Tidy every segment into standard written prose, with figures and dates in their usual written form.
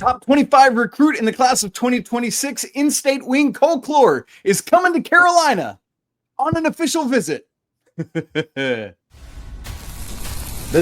Top 25 recruit in the class of 2026, in-state wing Cole Cloer is coming to Carolina on an official visit. This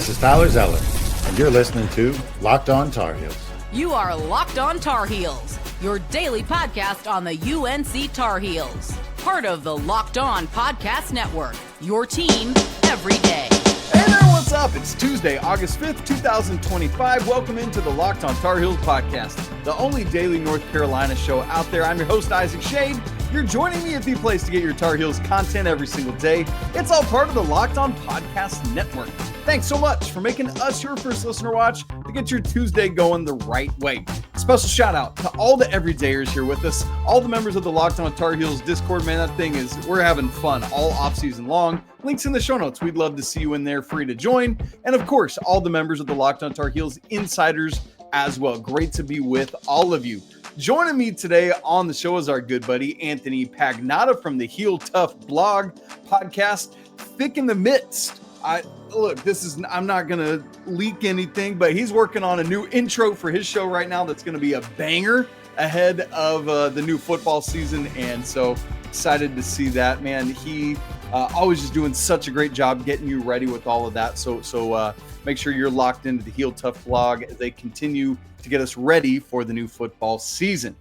is Tyler Zeller, and you're listening to Locked On Tar Heels. You are Locked On Tar Heels, your daily podcast on the UNC Tar Heels. Part of the Locked On Podcast Network, your team every day. Hey there, what's up? It's Tuesday, August 5th, 2025. Welcome into the Locked On Tar Heels podcast, the only daily North Carolina show out there. I'm your host, Isaac Schade. You're joining me at the place to get your Tar Heels content every single day. It's all part of the Locked On Podcast Network. Thanks so much for making us your first listener watch to get your Tuesday going the right way. Special shout out to all the everydayers here with us, all the members of the Locked On Tar Heels Discord. Man, that thing is, we're having fun all offseason long. Links in the show notes. We'd love to see you in there, free to join. And of course, all the members of the Locked On Tar Heels Insiders as well. Great to be with all of you. Joining me today on the show is our good buddy, Anthony Pagnotta from the Heel Tough blog podcast, Thick in the Midst. I'm not going to leak anything, but he's working on a new intro for his show right now that's going to be a banger ahead of the new football season. And so excited to see that, man. He always just doing such a great job getting you ready with all of that. So make sure you're locked into the Heel Tough blog as they continue to get us ready for the new football season.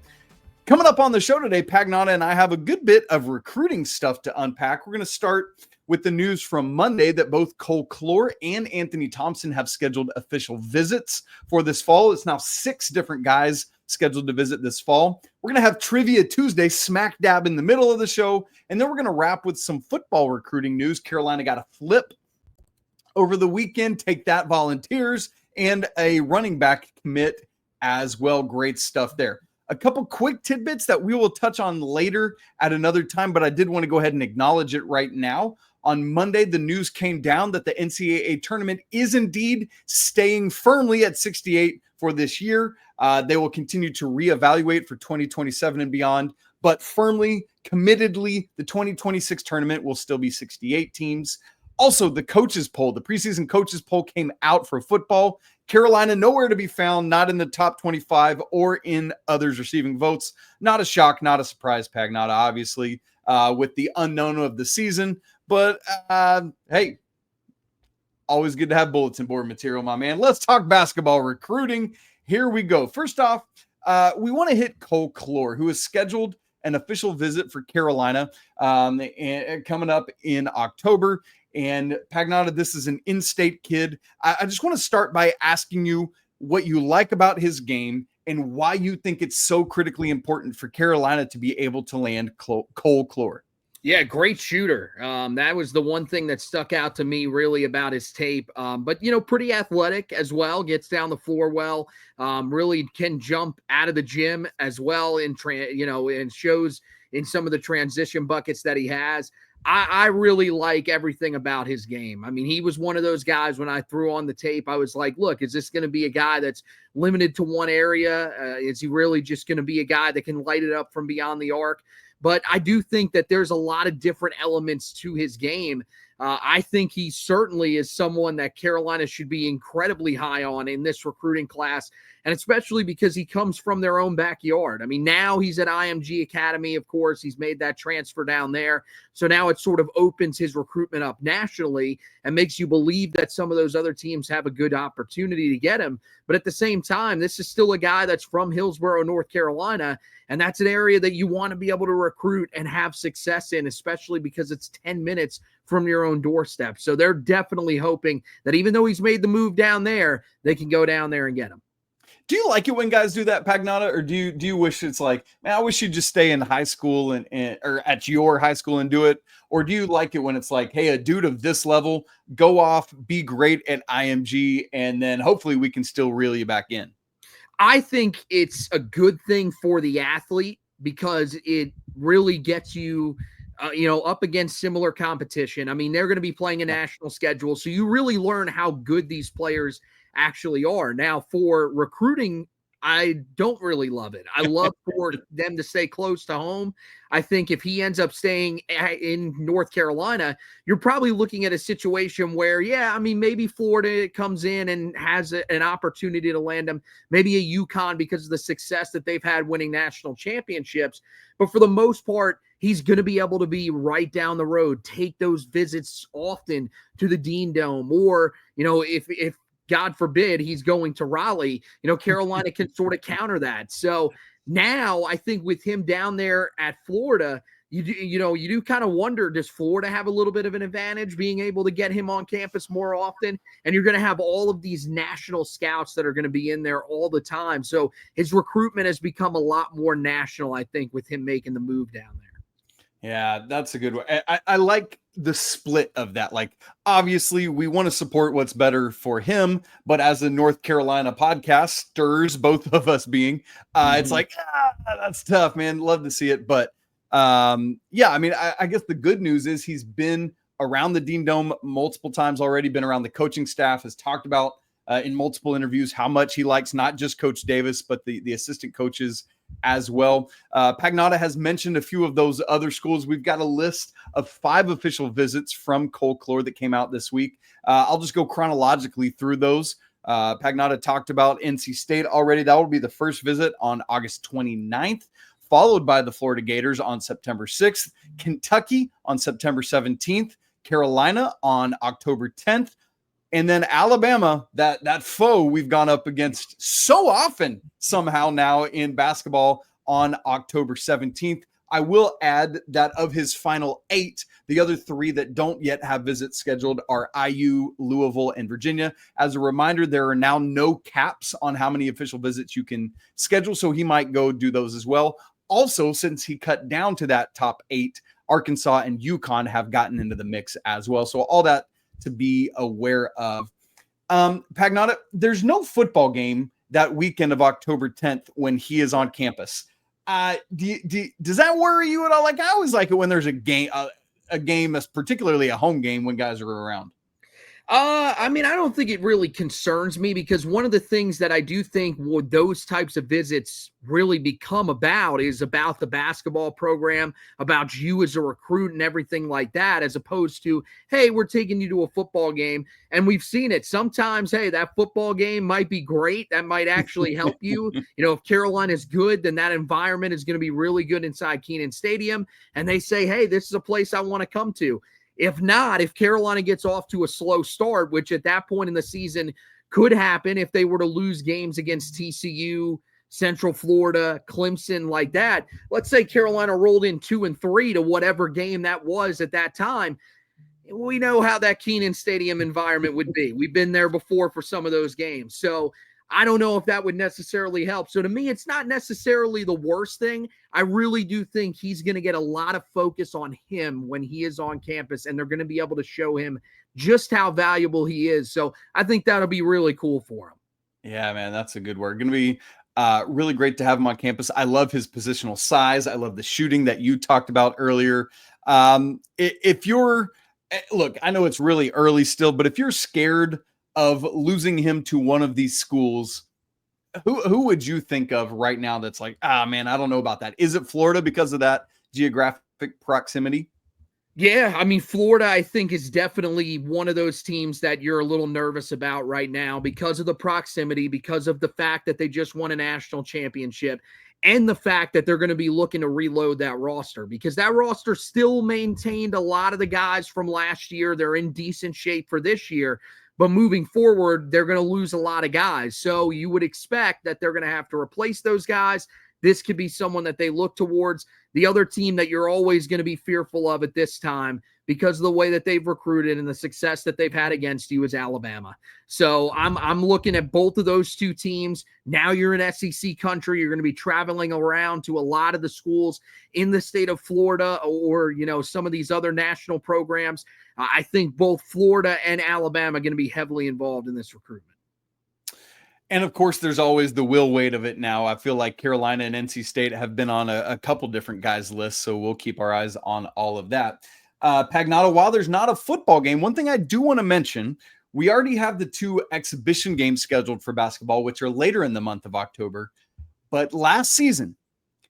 Coming up on the show today, Pagnotta and I have a good bit of recruiting stuff to unpack. We're going to start with the news from Monday that both Cole Cloer and Anthony Thompson have scheduled official visits for this fall. It's now 6 different guys scheduled to visit this fall. We're going to have Trivia Tuesday smack dab in the middle of the show, and then we're going to wrap with some football recruiting news. Carolina got a flip over the weekend. Take that, Volunteers, and a running back commit as well. Great stuff there. A couple quick tidbits that we will touch on later at another time, but I did want to go ahead and acknowledge it right now. On Monday, the news came down that the NCAA tournament is indeed staying firmly at 68 for this year. They will continue to reevaluate for 2027 and beyond, but firmly, committedly, the 2026 tournament will still be 68 teams. Also, the coaches poll, the preseason coaches poll came out for football. Carolina nowhere to be found, not in the top 25 or in others receiving votes. Not a shock, not a surprise, Pagnotta, obviously, with the unknown of the season. But, hey, always good to have bulletin board material, my man. Let's talk basketball recruiting. Here we go. First off, we want to hit Cole Cloer, who has scheduled an official visit for Carolina and coming up in October. And Pagnotta, this is an in-state kid. I just want to start by asking you what you like about his game and why you think it's so critically important for Carolina to be able to land Cole Cloer. Yeah, great shooter. That was the one thing that stuck out to me really about his tape. But, pretty athletic as well, gets down the floor well, really can jump out of the gym as well and shows in some of the transition buckets that he has. I really like everything about his game. I mean, he was one of those guys when I threw on the tape, I was like, look, is this going to be a guy that's limited to one area? Is he really just going to be a guy that can light it up from beyond the arc? But I do think that there's a lot of different elements to his game. I think he certainly is someone that Carolina should be incredibly high on in this recruiting class, and especially because he comes from their own backyard. I mean, now he's at IMG Academy, of course. He's made that transfer down there. So now it sort of opens his recruitment up nationally and makes you believe that some of those other teams have a good opportunity to get him. But at the same time, this is still a guy that's from Hillsborough, North Carolina, and that's an area that you want to be able to recruit and have success in, especially because it's 10 minutes from your own doorstep. So they're definitely hoping that even though he's made the move down there, they can go down there and get him. Do you like it when guys do that, Pagnotta, or do you wish it's like, man, I wish you'd just stay in high school and or at your high school and do it? Or do you like it when it's like, hey, a dude of this level, go off, be great at IMG, and then hopefully we can still reel you back in? I think it's a good thing for the athlete because it really gets you up against similar competition. I mean, they're going to be playing a national schedule, so you really learn how good these players actually are. Now, for recruiting I don't really love it. I love for them to stay close to home. I think if he ends up staying in North Carolina, you're probably looking at a situation where, yeah, I mean, maybe Florida comes in and has an opportunity to land him, maybe a UConn because of the success that they've had winning national championships. But for the most part, he's going to be able to be right down the road, take those visits often to the Dean Dome, or, if God forbid he's going to Raleigh, Carolina can sort of counter that. So now I think with him down there at Florida, you do kind of wonder, does Florida have a little bit of an advantage being able to get him on campus more often? And you're going to have all of these national scouts that are going to be in there all the time. So his recruitment has become a lot more national, I think, with him making the move down there. Yeah, that's a good one. I like the split of that. Like, obviously, we want to support what's better for him, but as a North Carolina podcasters, both of us being, it's like, that's tough, man. Love to see it. But yeah, I mean, I guess the good news is he's been around the Dean Dome multiple times already, been around the coaching staff, has talked about in multiple interviews how much he likes not just Coach Davis, but the assistant coaches as well. Pagnotta has mentioned a few of those other schools. We've got a list of 5 official visits from Cole Cloer that came out this week. I'll just go chronologically through those. Pagnotta talked about NC State already. That will be the first visit on August 29th, followed by the Florida Gators on September 6th, Kentucky on September 17th, Carolina on October 10th, and then Alabama, that foe we've gone up against so often somehow now in basketball, on October 17th. I will add that of his final 8, the other 3 that don't yet have visits scheduled are IU, Louisville, and Virginia. As a reminder, there are now no caps on how many official visits you can schedule, so he might go do those as well. Also, since he cut down to that top 8, Arkansas and UConn have gotten into the mix as well. So all that to be aware of. Pagnotta, there's no football game that weekend of October 10th when he is on campus. Does that worry you at all? Like, I always like it when there's a game, particularly a home game, when guys are around. I mean, I don't think it really concerns me, because one of the things that I do think those types of visits really become about is about the basketball program, about you as a recruit and everything like that, as opposed to, hey, we're taking you to a football game. And we've seen it sometimes. Hey, that football game might be great. That might actually help you. If Carolina is good, then that environment is going to be really good inside Kenan Stadium. And they say, hey, this is a place I want to come to. If not, if Carolina gets off to a slow start, which at that point in the season could happen if they were to lose games against TCU, Central Florida, Clemson, like that. Let's say Carolina rolled in 2-3 to whatever game that was at that time. We know how that Kenan Stadium environment would be. We've been there before for some of those games. So I don't know if that would necessarily help. So to me, it's not necessarily the worst thing. I really do think he's going to get a lot of focus on him when he is on campus, and they're going to be able to show him just how valuable he is. So I think that'll be really cool for him. Yeah, man, that's a good word. Going to be really great to have him on campus. I love his positional size. I love the shooting that you talked about earlier. If you're, look, I know it's really early still, but if you're scared of losing him to one of these schools, who would you think of right now that's like, man, I don't know about that? Is it Florida because of that geographic proximity? Yeah, I mean, Florida, I think, is definitely one of those teams that you're a little nervous about right now because of the proximity, because of the fact that they just won a national championship, and the fact that they're going to be looking to reload that roster, because that roster still maintained a lot of the guys from last year. They're in decent shape for this year. But moving forward, they're going to lose a lot of guys. So you would expect that they're going to have to replace those guys. This could be someone that they look towards. The other team that you're always going to be fearful of at this time, because of the way that they've recruited and the success that they've had against you, is Alabama. So I'm looking at both of those two teams. Now you're in SEC country. You're going to be traveling around to a lot of the schools in the state of Florida, or, some of these other national programs. I think both Florida and Alabama are going to be heavily involved in this recruitment. And of course, there's always the Will Wade of it now. I feel like Carolina and NC State have been on a couple different guys' lists, so we'll keep our eyes on all of that. Pagnotta, while there's not a football game, one thing I do want to mention, We already have the 2 exhibition games scheduled for basketball, which are later in the month of October. But last season,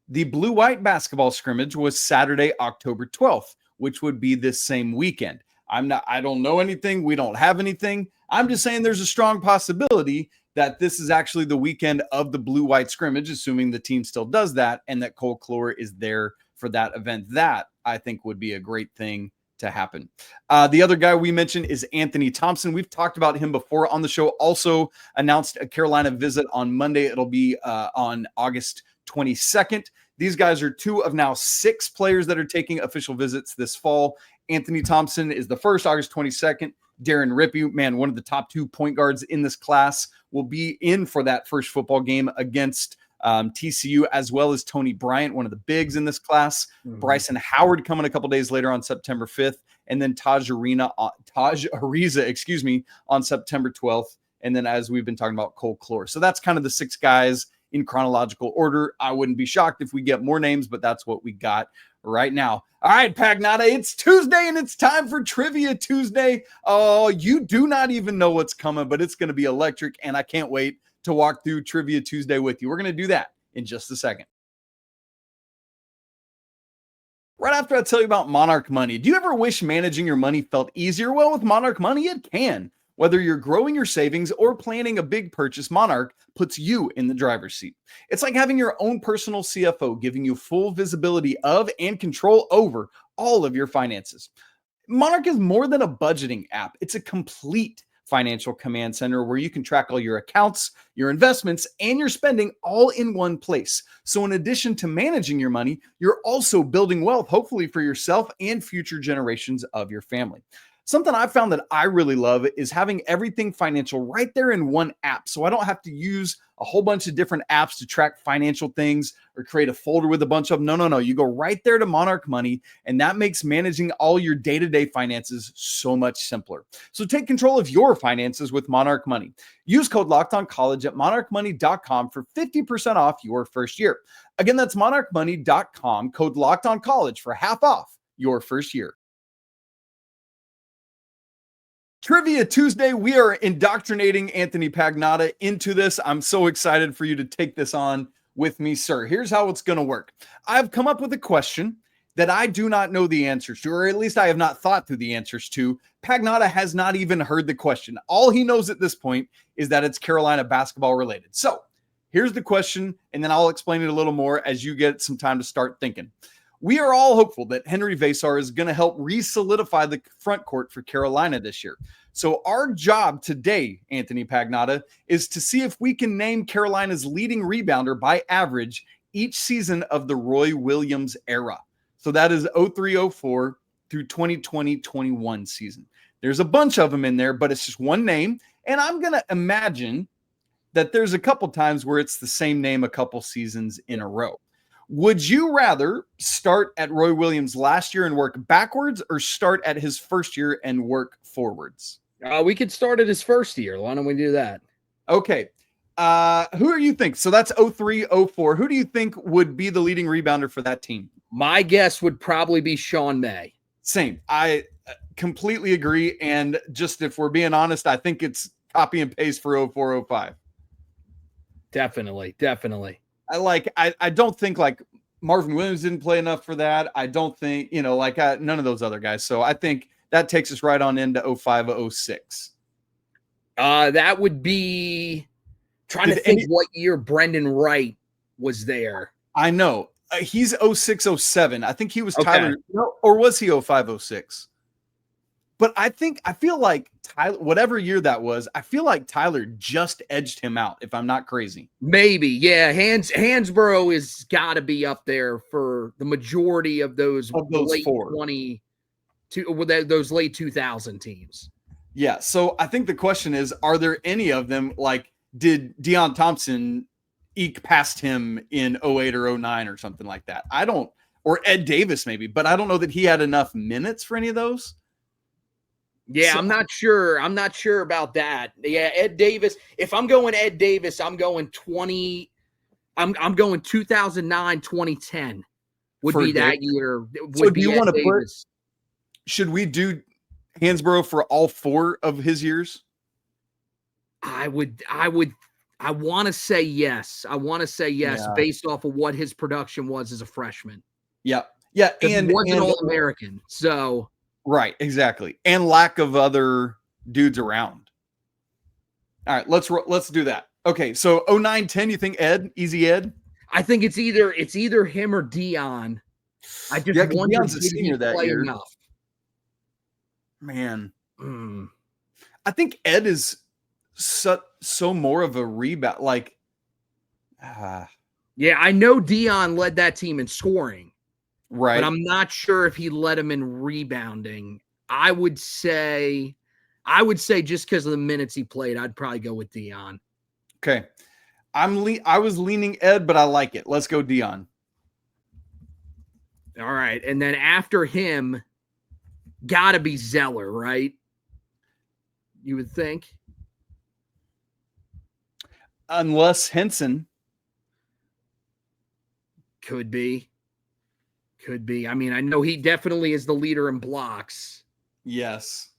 the blue-white basketball scrimmage was Saturday, October 12th, which would be this same weekend. I don't know anything. We don't have anything. I'm just saying there's a strong possibility that this is actually the weekend of the blue-white scrimmage, assuming the team still does that, and that Cole Cloer is there for that event. That, I think, would be a great thing to happen. The other guy we mentioned is Anthony Thompson. We've talked about him before on the show. Also announced a Carolina visit on Monday. It'll be on August 22nd. These guys are 2 of now 6 players that are taking official visits this fall. Anthony Thompson is the first, August 22nd. Darren Rippey, man, one of the top 2 point guards in this class, will be in for that first football game against TCU, as well as Tony Bryant, one of the bigs in this class. Bryson Howard coming a couple days later on September 5th, and then Taj Ariza, on September 12th. And then, as we've been talking about, Cole Cloer. So that's kind of the 6 guys in chronological order. I wouldn't be shocked if we get more names, but that's what we got right now. All right, Pagnotta, it's Tuesday and it's time for Trivia Tuesday. Oh, you do not even know what's coming, but it's going to be electric, and I can't wait to walk through Trivia Tuesday with you. We're going to do that in just a second. Right after I tell you about Monarch Money, do you ever wish managing your money felt easier? Well, with Monarch Money, it can. Whether you're growing your savings or planning a big purchase, Monarch puts you in the driver's seat. It's like having your own personal CFO, giving you full visibility of and control over all of your finances. Monarch is more than a budgeting app. It's a complete financial command center where you can track all your accounts, your investments, and your spending all in one place. So in addition to managing your money, you're also building wealth, hopefully for yourself and future generations of your family. Something I've found that I really love is having everything financial right there in one app. So I don't have to use a whole bunch of different apps to track financial things or create a folder with a bunch of them. No. You go right there to Monarch Money, and that makes managing all your day-to-day finances so much simpler. So take control of your finances with Monarch Money. Use code LOCKEDONCollege at monarchmoney.com for 50% off your first year. Again, that's monarchmoney.com, code LOCKEDONCollege for half off your first year. Trivia Tuesday, we are indoctrinating Anthony Pagnotta into this. I'm so excited for you to take this on with me, sir. Here's how it's going to work. I've come up with a question that I do not know the answers to, or at least I have not thought through the answers to. Pagnotta has not even heard the question. All he knows at this point is that it's Carolina basketball related. So here's the question, and then I'll explain it a little more as you get some time to start thinking. We are all hopeful that Henri Veesaar is going to help re-solidify the front court for Carolina this year. So our job today, Anthony Pagnotta, is to see if we can name Carolina's leading rebounder by average each season of the Roy Williams era. So that is 03-04 through 2020-21 season. There's a bunch of them in there, but it's just one name. And I'm going to imagine that there's a couple times where it's the same name a couple seasons in a row. Would you rather start at Roy Williams last year and work backwards, or start at his first year and work forwards? We could start at his first year. Why don't we do that? Okay. Who are you think? So that's 03-04. Who do you think would be the leading rebounder for that team? My guess would probably be Sean May. Same. I completely agree. And just if we're being honest, I think it's copy and paste for 04-05. Definitely. I don't think like Marvin Williams didn't play enough for that. I don't think, none of those other guys. So I think that takes us right on into 05-06. That would be trying to think what year Brendan Wright was there. I know. He's 06-07. I think he was Tyler, or was he 05-06? But I feel like Tyler, whatever year that was, I feel like Tyler just edged him out, if I'm not crazy. Maybe, yeah. Hansborough has got to be up there for the majority of those late 2000 teams. Yeah, so I think the question is, are there any of them, like, did Deion Thompson eke past him in 08 or 09 or something like that? Or Ed Davis maybe, but I don't know that he had enough minutes for any of those. Yeah, so, I'm not sure. I'm not sure about that. Yeah, Ed Davis. If I'm going Ed Davis, I'm going 2009, 2010 would be that year. So do you want to put? Should we do Hansborough for all 4 of his years? I want to say yes. Yeah. Based off of what his production was as a freshman. Yeah. Yeah. And he wasn't All-American. So. Right. Exactly. And lack of other dudes around. All right. Let's do that. Okay. So 09-10, you think Ed? Easy Ed? I think it's either him or Dion. I just wonder Dion's a senior that year. Enough. Man. I think Ed is so more of a rebound. Like, yeah, I know Dion led that team in scoring, right? But I'm not sure if he led him in rebounding. I would say just because of the minutes he played, I'd probably go with Dion. Okay, I was leaning Ed, but I like it. Let's go Dion. All right, and then after him, gotta be Zeller, right? You would think. Unless Henson. Could be. I mean, I know he definitely is the leader in blocks. Yes.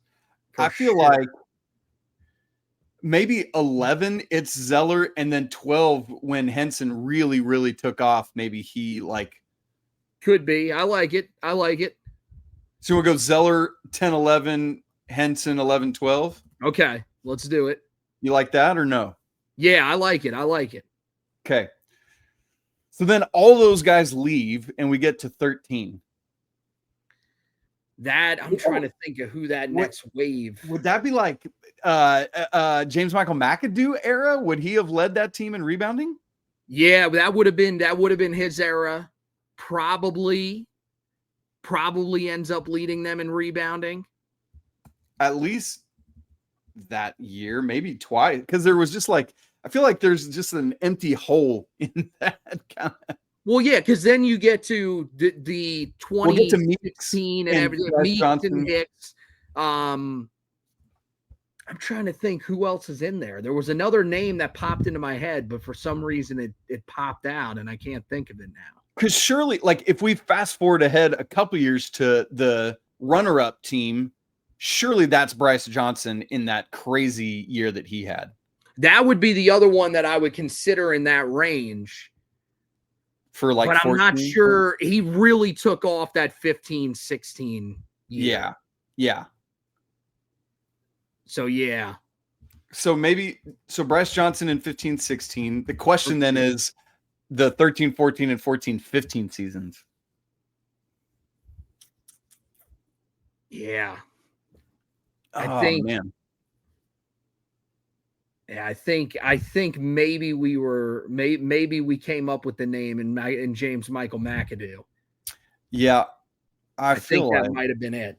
I feel like maybe 11, it's Zeller, and then 12, when Henson really, really took off, maybe he like. Could be. I like it. So we'll go Zeller 10, 11, Henson 11, 12. Okay, let's do it. You like that or no? Yeah, I like it. Okay. So then all those guys leave and we get to 13. That I'm trying to think of who that next wave. Would that be like James Michael McAdoo era? Would he have led that team in rebounding? Yeah, that would have been his era. Probably ends up leading them in rebounding. At least that year, maybe twice, because there was just like, I feel like there's just an empty hole in that kind of. Well, yeah, because then you get to the 2016 and everything. Meeks and Hicks. I'm trying to think who else is in there. There was another name that popped into my head, but for some reason it popped out, and I can't think of it now. Because surely, like, if we fast forward ahead a couple years to the runner-up team, surely that's Bryce Johnson in that crazy year that he had. That would be the other one that I would consider in that range. For like, but 14, I'm not sure he really took off that 15-16 year. Yeah. So, yeah. So Bryce Johnson in 15-16. The question then is the 13-14 and 14-15 seasons. Yeah. Man. Yeah, I think maybe we came up with the name in James Michael McAdoo. Yeah, I feel think that like might have been it.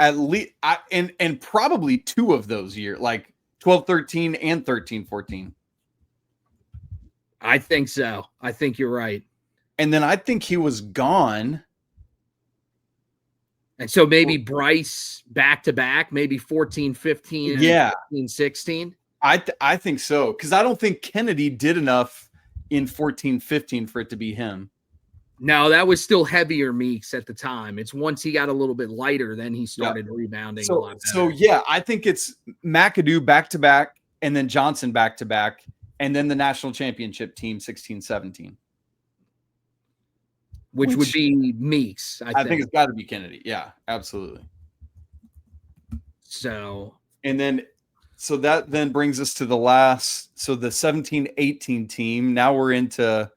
At least, and probably two of those years, like 12-13 and 13-14. I think so. I think you're right. And then I think he was gone. And so maybe Bryce back to back, maybe 14-15 and 15-16. I think so, because I don't think Kennedy did enough in 14-15 for it to be him. No, that was still heavier Meeks at the time. It's once he got a little bit lighter, then he started rebounding a lot better. So, yeah, I think it's McAdoo back-to-back, and then Johnson back-to-back, and then the national championship team 16-17. Which would be Meeks, I think. It's got to be Kennedy. Yeah, absolutely. So that then brings us to the last. So the 17-18 team. Now we're into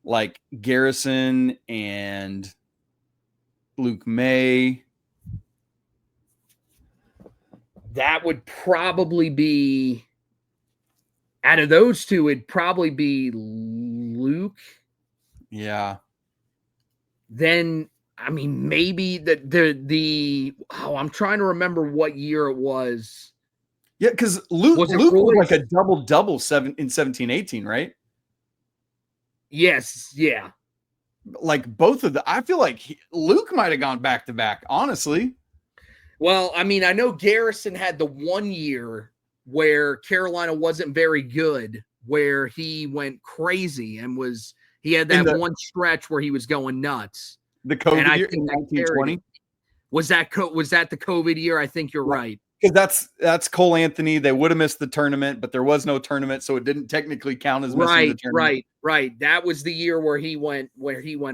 like Garrison and Luke May. That would probably be, out of those two, it'd probably be Luke. Yeah. Then, I mean, maybe I'm trying to remember what year it was. Yeah, because Luke was like a double in 17-18, right? Yes, yeah. Like both of I feel like Luke might have gone back to back, honestly. Well, I mean, I know Garrison had the 1 year where Carolina wasn't very good, where he went crazy and he had that one stretch where he was going nuts. The COVID year in 1920. Was that the COVID year? I think you're right. because that's Cole Anthony. They would have missed the tournament, but there was no tournament, so it didn't technically count as missing the tournament. Right. That was the year where he went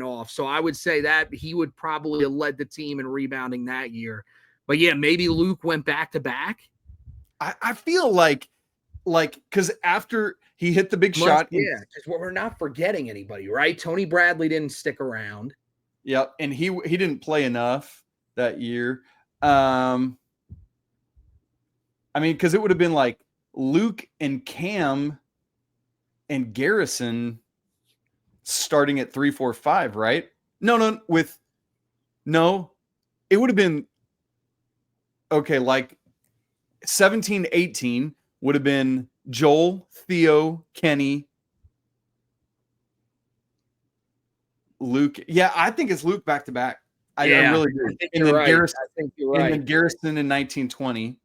off. So I would say that he would probably have led the team in rebounding that year. But yeah, maybe Luke went back to back. I feel like because after he hit the big shot, because we're not forgetting anybody, right? Tony Bradley didn't stick around. Yep, and he didn't play enough that year. I mean, because it would have been like Luke and Cam and Garrison starting at 3, 4, 5, right? No, it would have been okay, like 17, 18 would have been Joel, Theo, Kenny, Luke. Yeah, I think it's Luke back to back. I really do. And then Garrison, I think you're right. And then Garrison in 1920.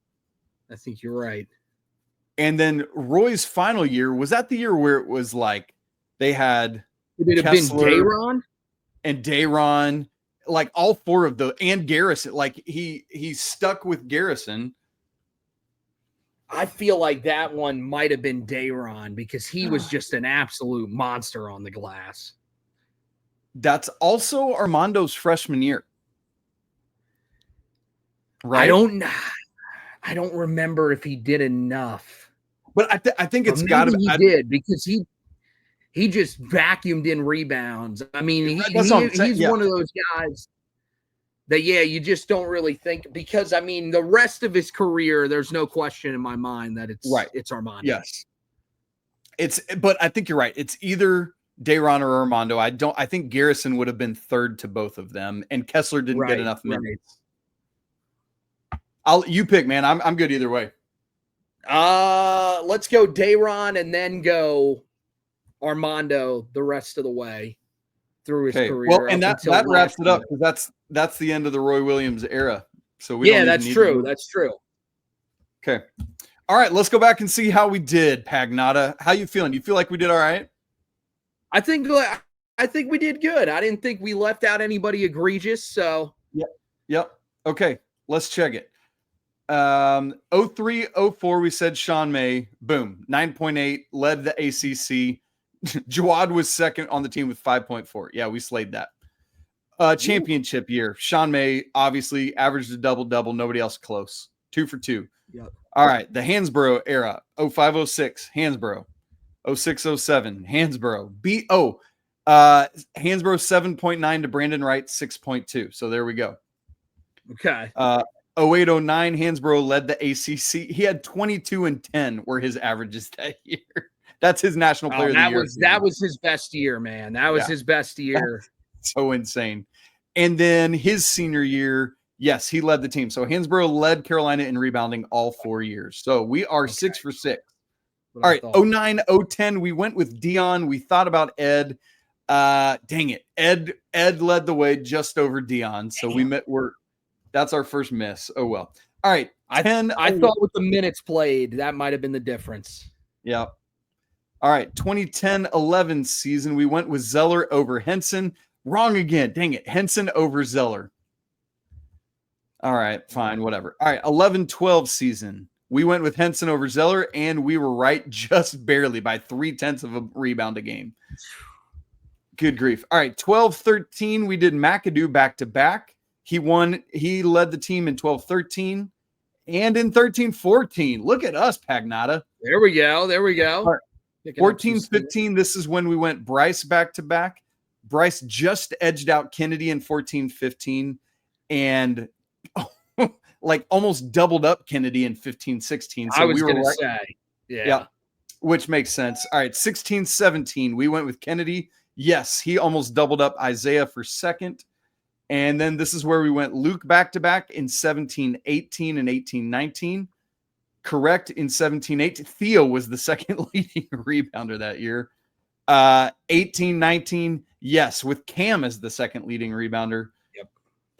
I think you're right. And then Roy's final year, was that the year where it was like they had Would it have been Jarin? And Jarin, like all four of the, and Garrison, like he stuck with Garrison. I feel like that one might have been Jarin because he was just an absolute monster on the glass. That's also Armando's freshman year. Right? I don't remember if he did enough. But I think it's got to be. He did because he just vacuumed in rebounds. I mean, he's one of those guys that, you just don't really think because, I mean, the rest of his career, there's no question in my mind that it's Armando. Yes. But I think you're right. It's either Jarin or Armando. I think Garrison would have been third to both of them, and Kessler didn't get enough minutes. You pick, man. I'm good either way. Let's go Jarin and then go Armando the rest of the way through his career. Well, and that wraps it up because that's the end of the Roy Williams era. So that's true. That's true. Okay. All right, let's go back and see how we did, Pagnotta. How you feeling? You feel like we did all right? I think we did good. I didn't think we left out anybody egregious. So Yep. Okay, let's check it. 03, 04, we said Sean May. Boom, 9.8, led the ACC. Jawad was second on the team with 5.4. Yeah, we slayed that. Championship year, Sean May obviously averaged a double-double. Nobody else close. 2 for 2. Yep. All right, the Hansborough era, 05, 06, Hansborough. 06, 07, Hansborough. Hansborough 7.9 to Brandon Wright 6.2. So there we go. Okay. 08, 09, Hansborough led the ACC. He had 22 and 10 were his averages that year. That's his national player of the year. That was his best year, man. That was his best year. So insane. And then his senior year, yes, he led the team. So Hansborough led Carolina in rebounding all 4 years. So we are 6 for 6. All right, 09, 010, we went with Dion. We thought about Ed. Dang it. Ed led the way just over Dion. So that's our first miss. Oh, well. All right. I thought with the minutes played, that might have been the difference. Yeah. All right. 2010-11 season, we went with Zeller over Henson. Wrong again. Dang it. Henson over Zeller. All right. Fine. Whatever. All right. 11-12 season. We went with Henson over Zeller, and we were right just barely by 0.3 of a rebound a game. Good grief. All right. 12-13, we did McAdoo back-to-back. He led the team in 12-13 and in 13-14. Look at us, Pagnotta. There we go. Right. 14-15, this is when we went Bryce back-to-back. Bryce just edged out Kennedy in 14-15 and like almost doubled up Kennedy in 15-16. So I was going to say. Yeah. Which makes sense. All right. 16-17, we went with Kennedy. Yes, he almost doubled up Isaiah for second. And then this is where we went Luke back-to-back in 17-18 and 18-19. Correct, in 17-18. Theo was the second leading rebounder that year. 18-19, yes, with Cam as the second leading rebounder. Yep.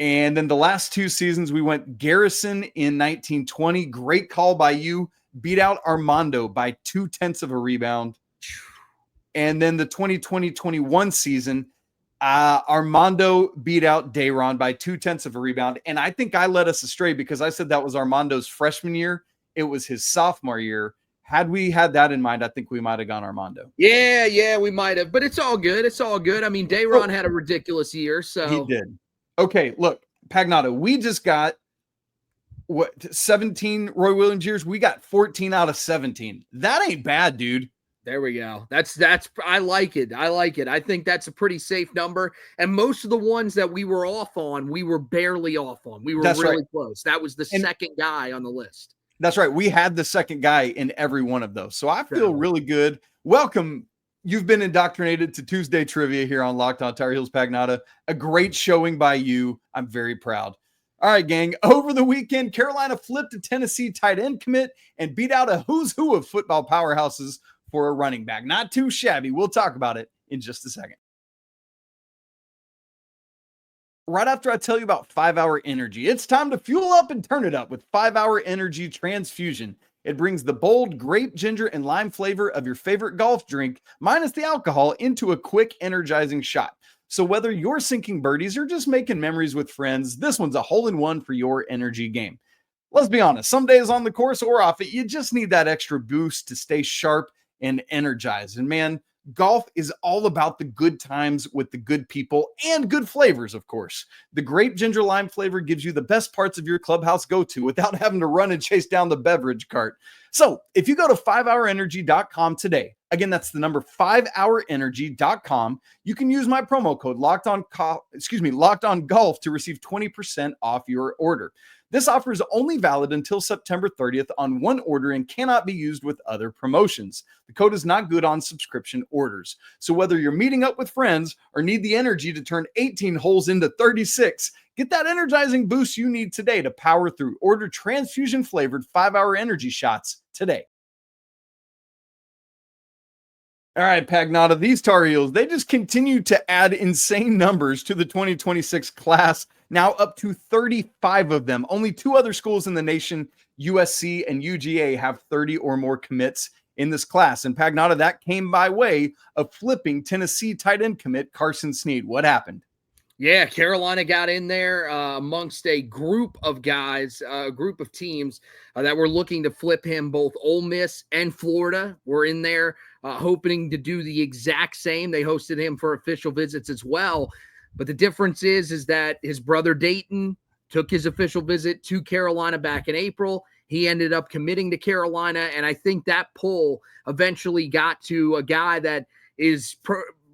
And then the last 2 seasons, we went Garrison in 19-20. Great call by you. Beat out Armando by 0.2 of a rebound. And then the 2020-21 season, Armando beat out Dayron by 0.2 of a rebound. And I think I led us astray because I said that was Armando's freshman year. It was his sophomore year. Had we had that in mind, I think we might have gone Armando. Yeah, we might have. But it's all good. It's all good. I mean, Dayron had a ridiculous year. So he did. Okay, look, Pagnotta, we just got 17 Roy Williams years. We got 14 out of 17. That ain't bad, dude. There we go. That's I like it. I think that's a pretty safe number. And most of the ones that we were off on, we were barely off on. We were really close. That was the second guy on the list. That's right. We had the second guy in every one of those. So I feel really good. Welcome. You've been indoctrinated to Tuesday trivia here on Locked On Tar Heels. Pagnotta. A great showing by you. I'm very proud. All right, gang. Over the weekend, Carolina flipped a Tennessee tight end commit and beat out a who's who of football powerhouses for a running back. Not too shabby. We'll talk about it in just a second. Right after I tell you about 5-Hour Energy, it's time to fuel up and turn it up with 5-Hour Energy Transfusion. It brings the bold grape, ginger, and lime flavor of your favorite golf drink, minus the alcohol, into a quick, energizing shot. So whether you're sinking birdies or just making memories with friends, this one's a hole-in-one for your energy game. Let's be honest, some days on the course or off it, you just need that extra boost to stay sharp and energized. And man, golf is all about the good times with the good people and good flavors, of course. The grape ginger lime flavor gives you the best parts of your clubhouse go-to without having to run and chase down the beverage cart. So if you go to 5hourenergy.com today, again, that's the number 5hourenergy.com, you can use my promo code Locked On Golf to receive 20% off your order. This offer is only valid until September 30th on one order and cannot be used with other promotions. The code is not good on subscription orders. So whether you're meeting up with friends or need the energy to turn 18 holes into 36, get that energizing boost you need today to power through. Order transfusion-flavored 5-Hour Energy shots today. All right, Pagnotta, these Tar Heels, they just continue to add insane numbers to the 2026 class, now up to 35 of them. Only two other schools in the nation, USC and UGA, have 30 or more commits in this class. And Pagnotta, that came by way of flipping Tennessee tight end commit Carson Sneed. What happened? Yeah, Carolina got in there amongst a group of guys, a group of teams that were looking to flip him. Both Ole Miss and Florida were in there, hoping to do the exact same. They hosted him for official visits as well. But the difference is that his brother Dayton took his official visit to Carolina back in April. He ended up committing to Carolina, and I think that pull eventually got to a guy that is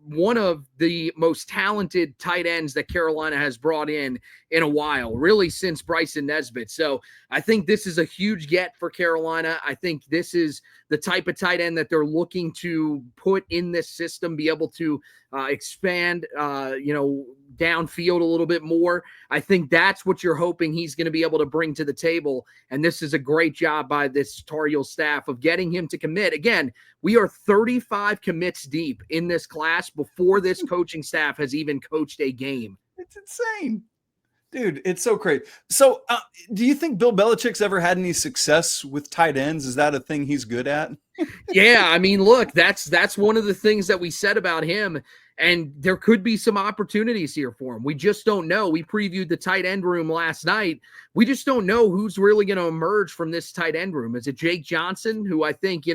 one of the most talented tight ends that Carolina has brought in a while, really since Bryson Nesbitt. So I think this is a huge get for Carolina. I think this is the type of tight end that they're looking to put in this system, be able to expand, downfield a little bit more. I think that's what you're hoping he's going to be able to bring to the table. And this is a great job by this Tar Heel staff of getting him to commit. Again, we are 35 commits deep in this class before this coaching staff has even coached a game. It's insane. Dude, it's so crazy. So do you think Bill Belichick's ever had any success with tight ends? Is that a thing he's good at? Yeah, I mean, look, that's one of the things that we said about him, and there could be some opportunities here for him. We just don't know. We previewed the tight end room last night. We just don't know who's really going to emerge from this tight end room. Is it Jake Johnson, who I think,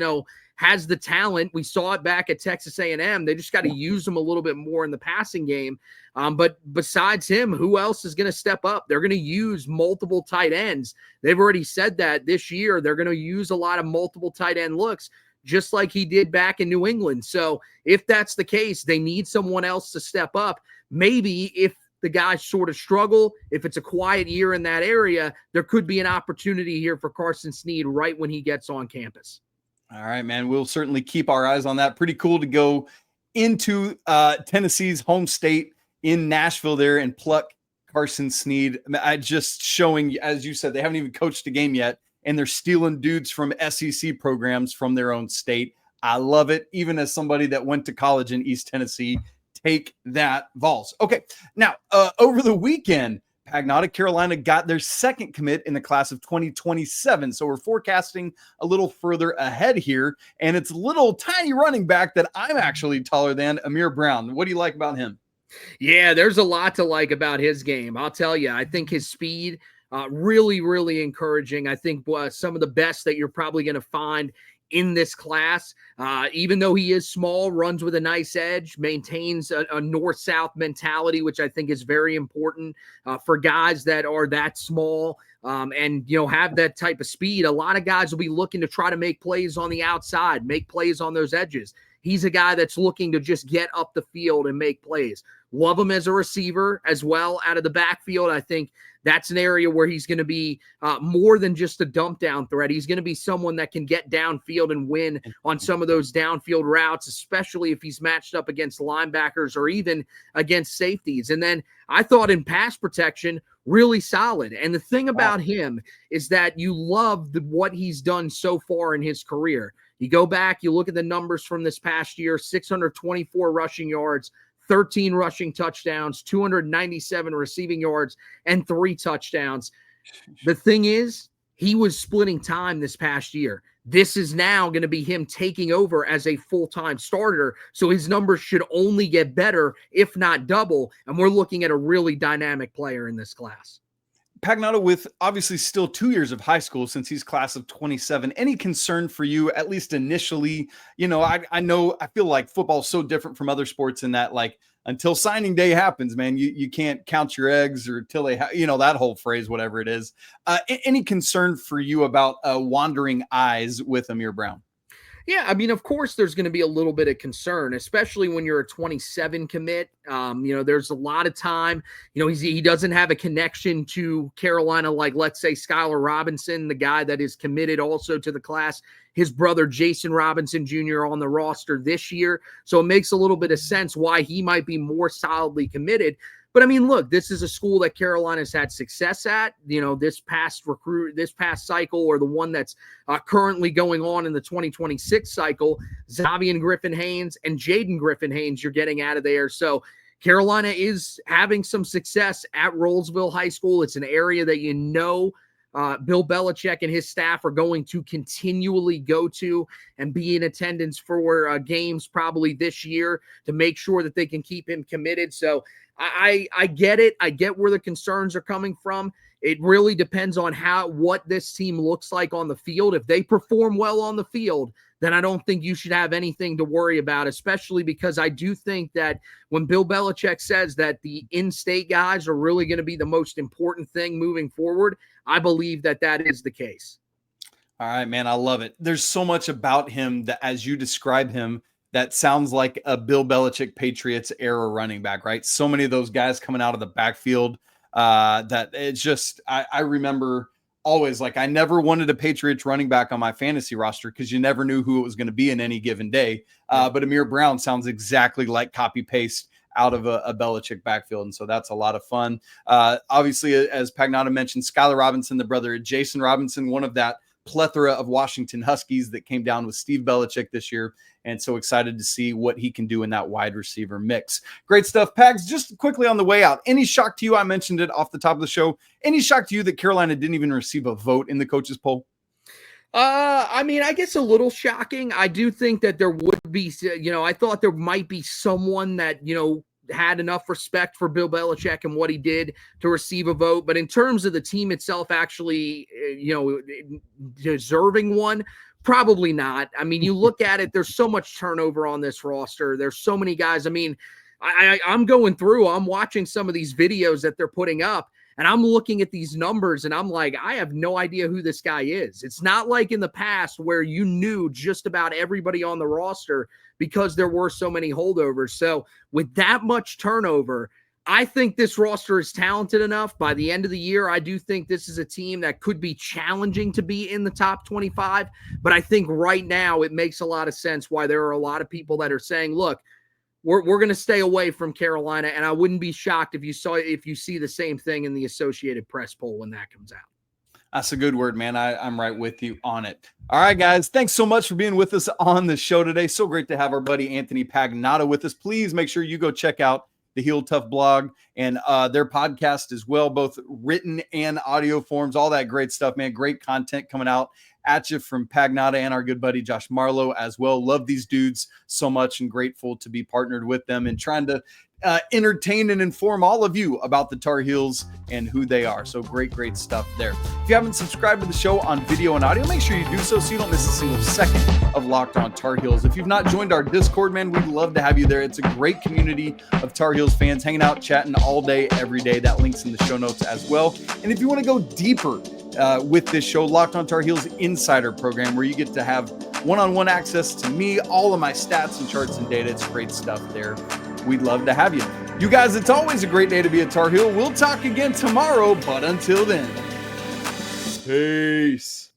has the talent? We saw it back at Texas A&M. They just got to use him a little bit more in the passing game. But besides him, who else is going to step up? They're going to use multiple tight ends. They've already said that this year. They're going to use a lot of multiple tight end looks, just like he did back in New England. So if that's the case, they need someone else to step up. Maybe if the guys sort of struggle, if it's a quiet year in that area, there could be an opportunity here for Carson Sneed right when he gets on campus. All right, man. We'll certainly keep our eyes on that. Pretty cool to go into Tennessee's home state in Nashville there and pluck Carson Sneed. I just showing, as you said, they haven't even coached a game yet, and they're stealing dudes from SEC programs from their own state. I love it. Even as somebody that went to college in East Tennessee, take that, Vols. Okay, now over the weekend, Pagnotta, Carolina got their second commit in the class of 2027. So we're forecasting a little further ahead here. And it's a little tiny running back that I'm actually taller than, Amir Brown. What do you like about him? Yeah, there's a lot to like about his game. I'll tell you, I think his speed, really, really encouraging. I think some of the best that you're probably going to find in this class, even though he is small, runs with a nice edge, maintains a north-south mentality, which I think is very important for guys that are that small and, have that type of speed. A lot of guys will be looking to try to make plays on the outside, make plays on those edges. He's a guy that's looking to just get up the field and make plays. Love him as a receiver as well out of the backfield. I think that's an area where he's going to be more than just a dump down threat. He's going to be someone that can get downfield and win on some of those downfield routes, especially if he's matched up against linebackers or even against safeties. And then I thought in pass protection, really solid. And the thing about him is that you love what he's done so far in his career. You go back, you look at the numbers from this past year, 624 rushing yards, 13 rushing touchdowns, 297 receiving yards, and 3 touchdowns. The thing is, he was splitting time this past year. This is now going to be him taking over as a full-time starter, so his numbers should only get better, if not double, and we're looking at a really dynamic player in this class. Pagnotta, with obviously still 2 years of high school since he's class of 27, any concern for you, at least initially? I feel like football is so different from other sports in that, like, until signing day happens, man, you can't count your eggs or till they that whole phrase, whatever it is. Any concern for you about wandering eyes with Amir Brown? Yeah, I mean, of course, there's going to be a little bit of concern, especially when you're a 27 commit. There's a lot of time. He doesn't have a connection to Carolina like, let's say, Skylar Robinson, the guy that is committed also to the class. His brother, Jason Robinson Jr., on the roster this year. So it makes a little bit of sense why he might be more solidly committed. But I mean, look, this is a school that Carolina's had success at, this past cycle, or the one that's currently going on in the 2026 cycle. Xavier Griffin-Haynes and Jaden Griffin-Haynes you're getting out of there. So Carolina is having some success at Rollsville High School. It's an area that Bill Belichick and his staff are going to continually go to and be in attendance for games probably this year to make sure that they can keep him committed. So I get it. I get where the concerns are coming from. It really depends on what this team looks like on the field. If they perform well on the field, then I don't think you should have anything to worry about, especially because I do think that when Bill Belichick says that the in-state guys are really going to be the most important thing moving forward, I believe that is the case. All right, man, I love it. There's so much about him that, as you describe him, that sounds like a Bill Belichick Patriots era running back, right? So many of those guys coming out of the backfield that it's just, I remember always, like, I never wanted a Patriots running back on my fantasy roster because you never knew who it was going to be in any given day. But Amir Brown sounds exactly like copy paste out of a Belichick backfield. And so that's a lot of fun. Obviously, as Pagnotta mentioned, Skylar Robinson, the brother of Jason Robinson, one of that plethora of Washington Huskies that came down with Steve Belichick this year. And so excited to see what he can do in that wide receiver mix. Great stuff. Pags, just quickly on the way out, any shock to you? I mentioned it off the top of the show. Any shock to you that Carolina didn't even receive a vote in the coaches poll? I mean, I guess a little shocking. I do think that there would be, I thought there might be someone that, had enough respect for Bill Belichick and what he did to receive a vote. But in terms of the team itself actually, deserving one, probably not. I mean, you look at it, there's so much turnover on this roster. There's so many guys. I mean, I'm going through, I'm watching some of these videos that they're putting up, and I'm looking at these numbers and I'm like, I have no idea who this guy is. It's not like in the past where you knew just about everybody on the roster because there were so many holdovers. So with that much turnover, I think this roster is talented enough. By the end of the year, I do think this is a team that could be challenging to be in the top 25. But I think right now it makes a lot of sense why there are a lot of people that are saying, look, we're going to stay away from Carolina. And I wouldn't be shocked if you see the same thing in the Associated Press poll when that comes out. That's a good word, man. I'm right with you on it. All right, guys. Thanks so much for being with us on the show today. So great to have our buddy Anthony Pagnotta with us. Please make sure you go check out the Heel Tough blog and their podcast as well, both written and audio forms, all that great stuff, man. Great content coming out at you from Pagnotta and our good buddy Josh Marlowe as well. Love these dudes so much and grateful to be partnered with them and trying to entertain and inform all of you about the Tar Heels and who they are. So great stuff there. If you haven't subscribed to the show on video and audio, make sure you do so you don't miss a single second of Locked On Tar Heels. If you've not joined our Discord, man, we'd love to have you there. It's a great community of Tar Heels fans hanging out, chatting all day, every day. That link's in the show notes as well. And if you want to go deeper with this show, Locked On Tar Heels Insider Program, where you get to have one-on-one access to me, all of my stats and charts and data. It's great stuff there. We'd love to have you. You guys, it's always a great day to be a Tar Heel. We'll talk again tomorrow, but until then, peace.